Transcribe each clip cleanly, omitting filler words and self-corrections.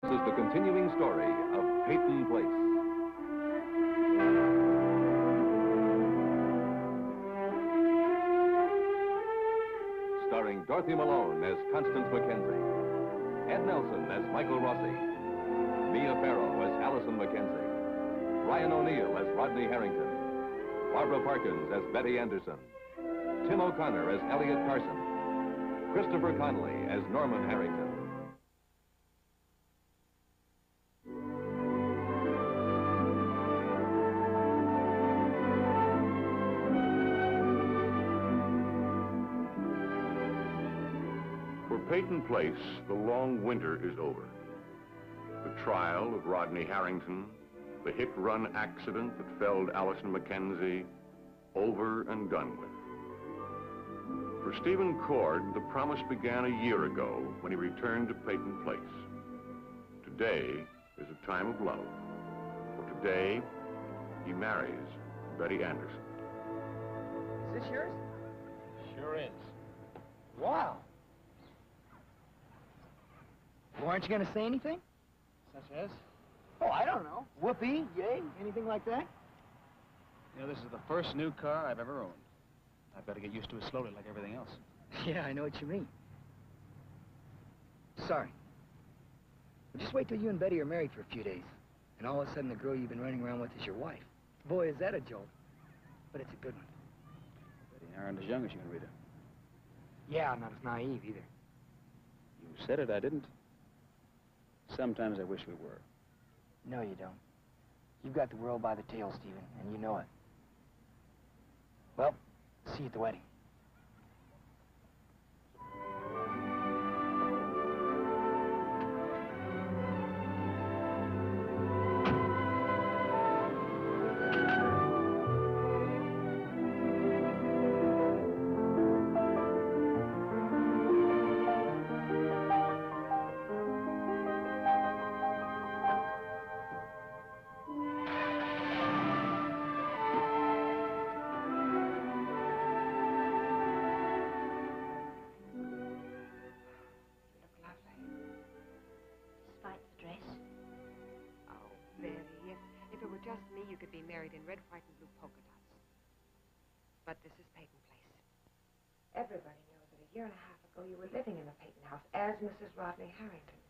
This is the continuing story of Peyton Place. Starring Dorothy Malone as Constance Mackenzie, Ed Nelson as Michael Rossi, Mia Farrow as Allison Mackenzie, Ryan O'Neill as Rodney Harrington, Barbara Parkins as Betty Anderson, Tim O'Connor as Elliot Carson, Christopher Connolly as Norman Harrington. For Peyton Place, the long winter is over. The trial of Rodney Harrington, the hit-run accident that felled Allison Mackenzie, over and done with. For Stephen Cord, the promise began a year ago when he returned to Peyton Place. Today is a time of love. For today, he marries Betty Anderson. Is this yours? Sure is. Wow. Well, aren't you going to say anything? Such as? Oh, I don't know. Whoopee, yay, anything like that? You know, this is the first new car I've ever owned. I've got to get used to it slowly like everything else. Yeah, I know what you mean. Sorry. Well, just wait till you and Betty are married for a few days. And all of a sudden the girl you've been running around with is your wife. Boy, is that a jolt. But it's a good one. Betty aren't as young as you and Rita. Yeah, I'm not as naive either. You said it, I didn't. Sometimes I wish we were. No, you don't. You've got the world by the tail, Stephen, and you know it. Well, see you at the wedding. Just me, you could be married in red, white, and blue polka dots. But this is Peyton Place. Everybody knows that a year and a half ago you were living in the Peyton house as Mrs. Rodney Harrington.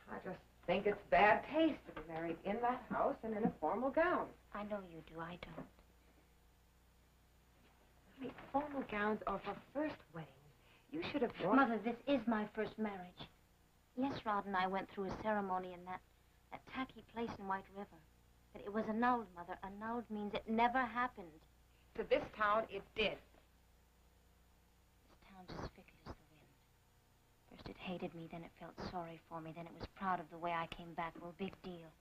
I just think it's bad taste to be married in that house and in a formal gown. I know you do, I don't. I mean, formal gowns are for first weddings. You should have worn... Mother, this is my first marriage. Yes, Rod and I went through a ceremony in that tacky place in White River. But it was annulled, Mother. Annulled means it never happened. To this town, it did. This town's as fickle as the wind. First it hated me, then it felt sorry for me, then it was proud of the way I came back. Well, big deal.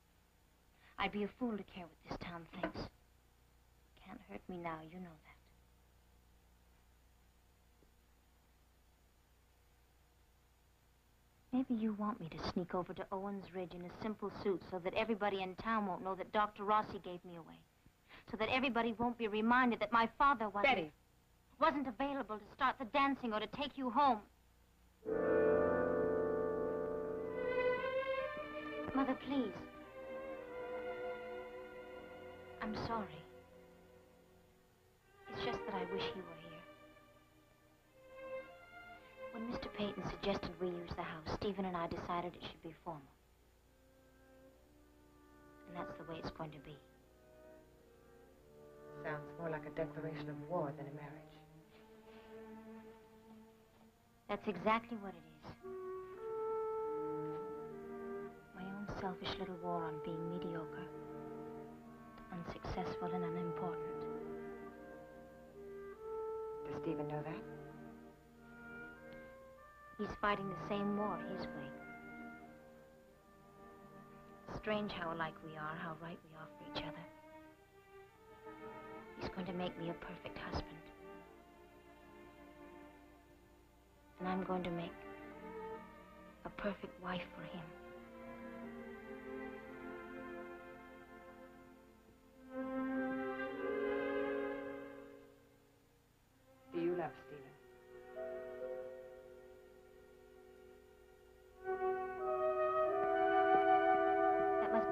I'd be a fool to care what this town thinks. Can't hurt me now, you know that. Maybe you want me to sneak over to Owens Ridge in a simple suit so that everybody in town won't know that Dr. Rossi gave me away. So that everybody won't be reminded that my father wasn't available to start the dancing or to take you home. Mother, please. I'm sorry. It's just that I wish you were here. When Mr. Peyton suggested we use the house, Stephen and I decided it should be formal. And that's the way it's going to be. Sounds more like a declaration of war than a marriage. That's exactly what it is. My own selfish little war on being mediocre, unsuccessful and unimportant. Does Stephen know that? He's fighting the same war his way. Strange how alike we are, how right we are for each other. He's going to make me a perfect husband. And I'm going to make a perfect wife for him. Do you love Stephen?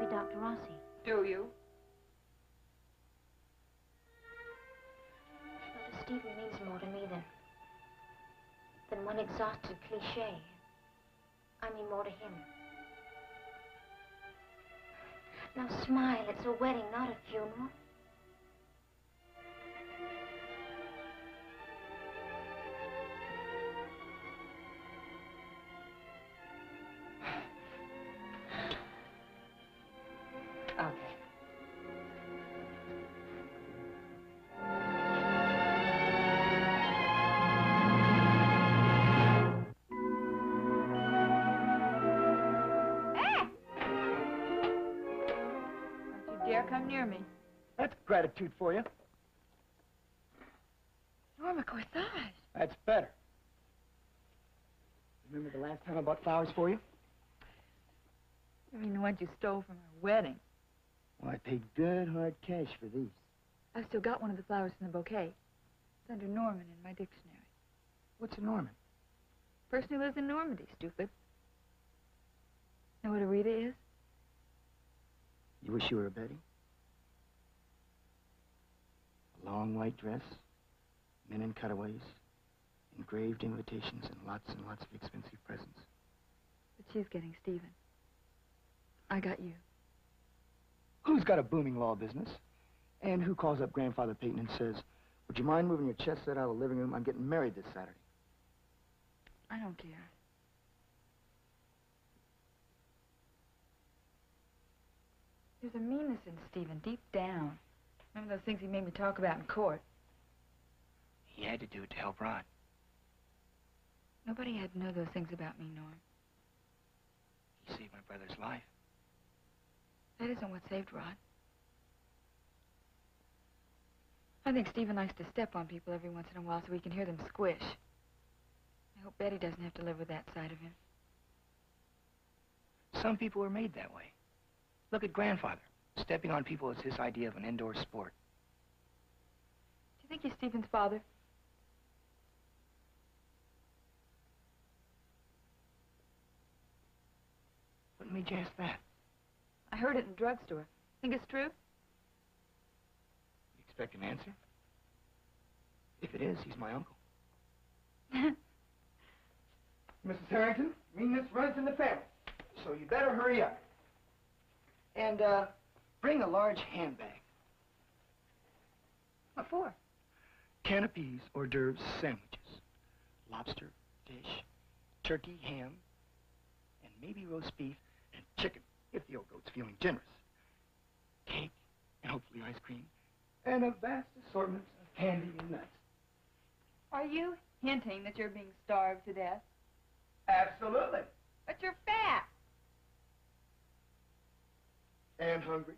marry Dr. Rossi. Do you? Brother Stephen means more to me than one exhausted cliche. I mean more to him. Now smile, it's a wedding, not a funeral. Okay. Don't you dare come near me. That's gratitude for you. Norma corsage. That's better. Remember the last time I bought flowers for you? You mean the ones you stole from our wedding? Well, I paid good hard cash for these. I've still got one of the flowers in the bouquet. It's under Norman in my dictionary. What's a Norman? Person who lives in Normandy, stupid. Know what a Rita is? You wish you were a Betty? A long white dress, men in cutaways, engraved invitations, and lots of expensive presents. But she's getting Stephen. I got you. Who's got a booming law business? And who calls up Grandfather Peyton and says, would you mind moving your chest set out of the living room? I'm getting married this Saturday. I don't care. There's a meanness in Stephen, deep down. Remember those things he made me talk about in court? He had to do it to help Rod. Nobody had to know those things about me, Norm. He saved my brother's life. That isn't what saved Rod. I think Stephen likes to step on people every once in a while so he can hear them squish. I hope Betty doesn't have to live with that side of him. Some people are made that way. Look at Grandfather. Stepping on people is his idea of an indoor sport. Do you think he's Stephen's father? What made you ask that? I heard it in the drugstore. Think it's true? You expect an answer? If it is, he's my uncle. Mrs. Harrington, meanness runs in the family, so you better hurry up. And, bring a large handbag. What for? Canapes, hors d'oeuvres, sandwiches. Lobster, fish, turkey, ham, and maybe roast beef and chicken, if the old goat's feeling generous. Cake, and hopefully ice cream, and a vast assortment of candy and nuts. Are you hinting that you're being starved to death? Absolutely. But you're fat. And hungry.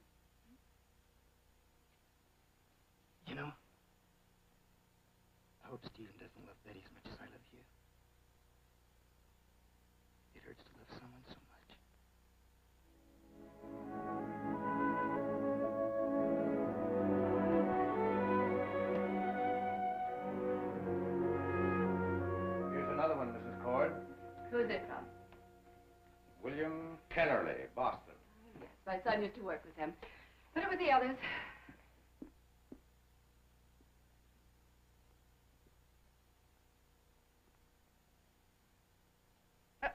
You know, I hope Stephen doesn't love Betty as much as I love you. It hurts to love someone so much. Here's another one, Mrs. Cord. Who's it from? William Kennerly, Boston. Yes, my son used to work with him. Put it with the others.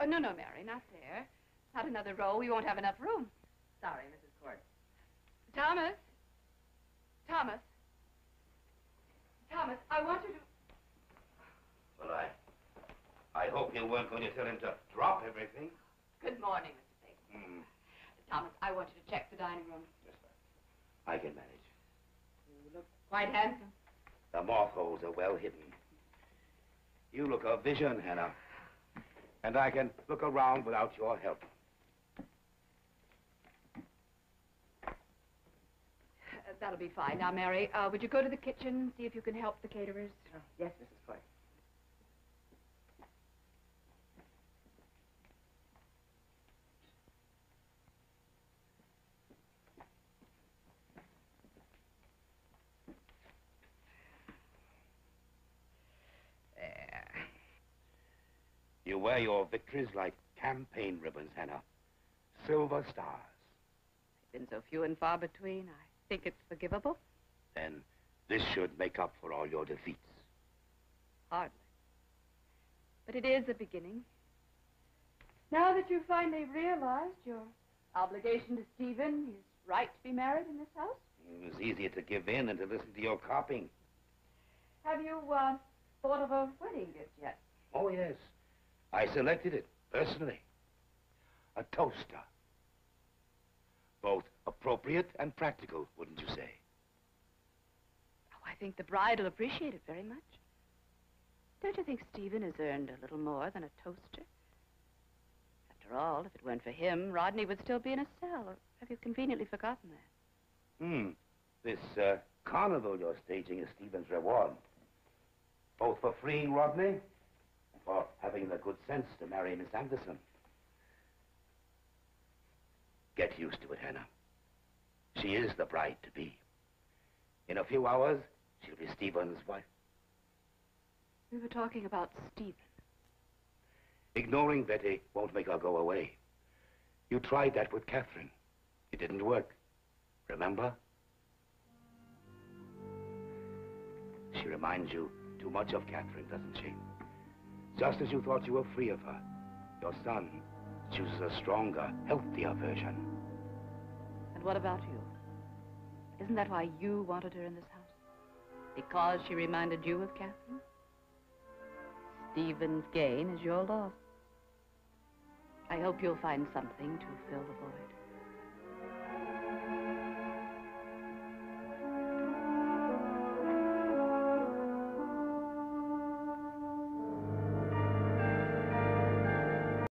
No, Mary, not there. Not another row. We won't have enough room. Sorry, Mrs. Cord. Thomas? Thomas? Thomas, I want you to... Well, I hope you weren't going to tell him to drop everything. Good morning, Mr. Peyton. Thomas, I want you to check the dining room. Yes, sir. I can manage. You look quite handsome. The mothballs are well hidden. You look a vision, Hannah. And I can look around without your help. That'll be fine. Now, Mary, would you go to the kitchen, see if you can help the caterers? Yes, Mrs. Cord. You wear your victories like campaign ribbons, Hannah. Silver stars. been so few and far between, I think it's forgivable. Then this should make up for all your defeats. Hardly. But it is a beginning. Now that you've finally realized your obligation to Stephen, his right to be married in this house. It was easier to give in than to listen to your copying. Have you, thought of a wedding gift yet? Oh, yes. I selected it, personally. A toaster. Both appropriate and practical, wouldn't you say? Oh, I think the bride will appreciate it very much. Don't you think Stephen has earned a little more than a toaster? After all, if it weren't for him, Rodney would still be in a cell. Or have you conveniently forgotten that? This carnival you're staging is Stephen's reward. Both for freeing Rodney and for having the good sense to marry Miss Anderson. Get used to it, Hannah. She is the bride-to-be. In a few hours, she'll be Stephen's wife. We were talking about Stephen. Ignoring Betty won't make her go away. You tried that with Catherine. It didn't work. Remember? She reminds you too much of Catherine, doesn't she? Just as you thought you were free of her, your son chooses a stronger, healthier version. And what about you? Isn't that why you wanted her in this house? Because she reminded you of Catherine? Stephen's gain is your loss. I hope you'll find something to fill the void.